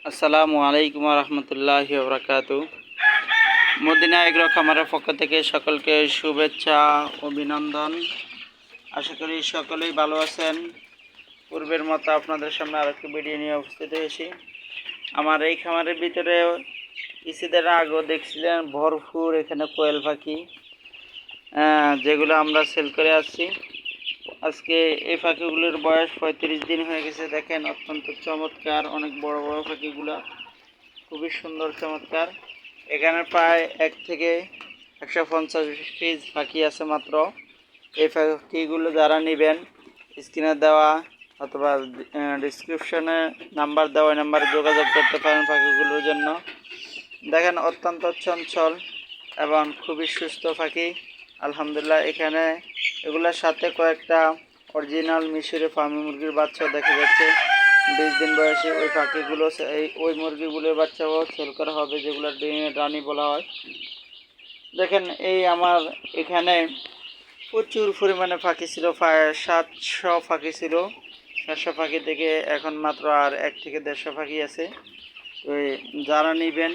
আসসালামু আলাইকুম রহমতুল্লাহি ওবরাকাতু। মদিনা এগ্রো খামারের পক্ষ থেকে সকলকে শুভেচ্ছা অভিনন্দন। আশা করি সকলেই ভালো আছেন। পূর্বের মতো আপনাদের সামনে আরেকটি ভিডিও নিয়ে উপস্থিত হয়েছি। আমার এই খামারের ভিতরে কিছুদিন আগেও দেখছিলেন ভরপুর এখানে কোয়েল পাখি, যেগুলো আমরা সেল করে আসছি। আজকে এই পাখিগুলোর বয়স 35 দিন হয়ে গেছে। দেখেন অত্যন্ত চমৎকার, অনেক বড় বড় পাখিগুলো, খুবই সুন্দর চমৎকার। এখানে প্রায় 1 থেকে 150 পিস পাখি আছে মাত্র। এই পাখিগুলো যারা নেবেন স্ক্রিনে দেওয়া অথবা ডিসক্রিপশনে নাম্বার দেওয়া নাম্বারে যোগাযোগ করতে পারেন পাখিগুলোর জন্য। দেখেন অত্যন্ত চঞ্চল এবং খুবই সুস্থ পাখি আলহামদুলিল্লাহ। এখানে এগুলোর সাথে কয়েকটা অরিজিনাল মিশরি ফার্মি মুরগির বাচ্চা দেখা যাচ্ছে। 20 দিন বয়সে ওই পাখিগুলো, ওই মুরগিগুলোর বাচ্চাও সেল করা হবে, যেগুলো রানী বলা হয়। দেখেন এই আমার এখানে প্রচুর পরিমাণে পাখি ছিল, প্রায় 700 পাখি ছিল। 700 পাখি থেকে এখন মাত্র আর 1 থেকে 150 পাখি আছে। তো যারা নেবেন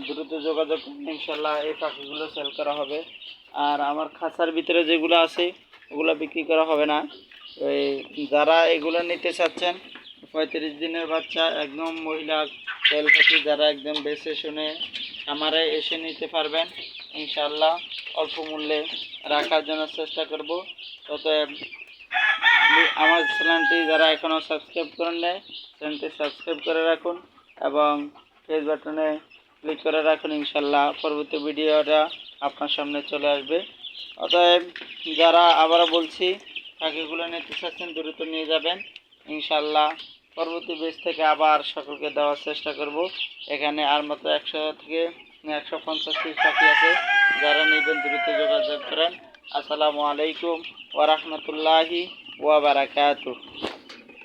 দ্রুত যোগাযোগ করুন, ইনশাল্লাহ এই পাখিগুলো সেল করা হবে। আর আমার খাঁচার ভিতরে যেগুলো আছে ওগুলো বিক্রি করা হবে না। যারা এগুলো নিতে চাচ্ছেন 35 দিনের বাচ্চা একদম মহিলা কোয়েল পাখি, যারা একদম বেছে শুনে খামারে এসে নিতে পারবেন, ইনশাল্লাহ অল্প মূল্যে রাখার জন্য চেষ্টা করব। অতএব আমার চ্যানেলটি যারা এখনও সাবস্ক্রাইব করেন নাই, চ্যানেলটি সাবস্ক্রাইব করে রাখুন এবং পেজ বাটনে ক্লিক করে রাখুন। ইনশাল্লাহ পরবর্তী ভিডিওটা আপনার সামনে চলে আসবে। অতএব যারা আবারও বলছি পাখিগুলো নিতে চাচ্ছেন দ্রুত নিয়ে যাবেন, ইনশাল্লাহ পরবর্তী বেচ থেকে আবার সকলকে দেওয়ার চেষ্টা করব। এখানে আর মাত্র 100 থেকে 150 পিস পাখি আছে, যারা নেবেন দ্রুত যোগাযোগ করেন। আসসালামু আলাইকুম ওয়া রাহমাতুল্লাহি ওয়া বারাকাতুহু।